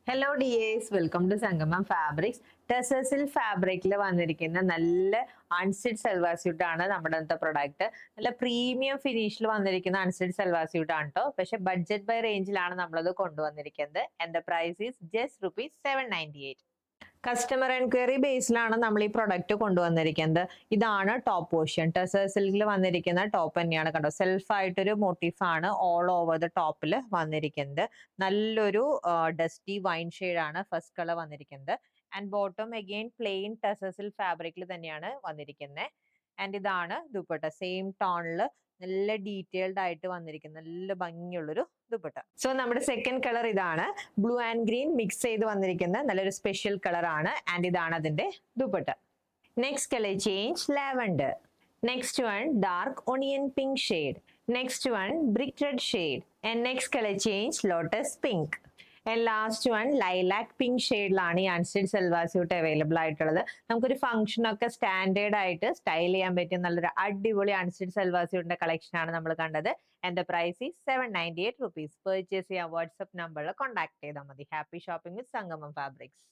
Hello dears, welcome to സംഗമം fabrics. ടെസസിൽ ഫാബ്രിക്കിൽ വന്നിരിക്കുന്ന നല്ല അൺസ്റ്റിച്ച് സൽവാർ സ്യൂട്ട് ആണ് നമ്മുടെ അടുത്ത പ്രൊഡക്റ്റ്. നല്ല പ്രീമിയം ഫിനിഷിൽ വന്നിരിക്കുന്ന അൺസ്റ്റിച്ച് സൽവാർ സ്യൂട്ട് ആണ് കേട്ടോ. പക്ഷെ ബഡ്ജറ്റ് ബൈ റേഞ്ചിലാണ് നമ്മളത് കൊണ്ടുവന്നിരിക്കുന്നത്. And the price is just ₹798. Customer enquiry ബേസിലാണ് നമ്മൾ ഈ പ്രൊഡക്റ്റ് കൊണ്ടുവന്നിരിക്കുന്നത്. ഇതാണ് ടോപ്പ് പോർഷൻ. ടെസർ സിൽക്കിൽ വന്നിരിക്കുന്ന ടോപ്പ് തന്നെയാണ് കണ്ടോ. സെൽഫ് ആയിട്ടൊരു മോട്ടീഫ് ആണ് ഓൾ ഓവർ ദ ടോപ്പിൽ വന്നിരിക്കുന്നത്. നല്ലൊരു ഡസ്റ്റി വൈൻ ഷെയ്ഡാണ് ഫസ്റ്റ് കളർ വന്നിരിക്കുന്നത്. And bottom again plain tussar silk ഫാബ്രിക്കിൽ തന്നെയാണ് വന്നിരിക്കുന്നത്. ആൻഡ് ഇതാണ് ദുപ്പട്ട, സെയിം ടോണില് നല്ല ഡീറ്റെയിൽഡ് ആയിട്ട് വന്നിരിക്കുന്ന നല്ല ഭംഗിയുള്ളൊരു ദുപ്പട്ട. സോ നമ്മുടെ സെക്കൻഡ് കളർ ഇതാണ്. ബ്ലൂ ആൻഡ് ഗ്രീൻ മിക്സ് ചെയ്ത് വന്നിരിക്കുന്ന നല്ലൊരു സ്പെഷ്യൽ കളർ ആണ്. ആൻഡ് ഇതാണ് അതിന്റെ dupatta. Next colour change lavender. Next one dark onion pink shade. Next one brick red shade. And next colour change lotus pink. And last one lilac pink ഷെയ്ഡിലാണ് ഈ unstitch salwar suit available ആയിട്ടുള്ളത്. നമുക്കൊരു function ഒക്കെ standard ആയിട്ട് style ചെയ്യാൻ പറ്റിയ നല്ലൊരു അടിപൊളി അൺസ്റ്റിച്ച് സൽവാർ സ്യൂട്ടിന്റെ കളക്ഷൻ ആണ് നമ്മൾ കണ്ടത്. And the price is ₹798. Purchase ചെയ്യാൻ വാട്സ്ആപ്പ് നമ്പറിൽ കോൺടാക്ട് ചെയ്താൽ മതി. ഹാപ്പി ഷോപ്പിംഗ് വിത്ത് സംഗമം ഫാബ്രിക്സ്.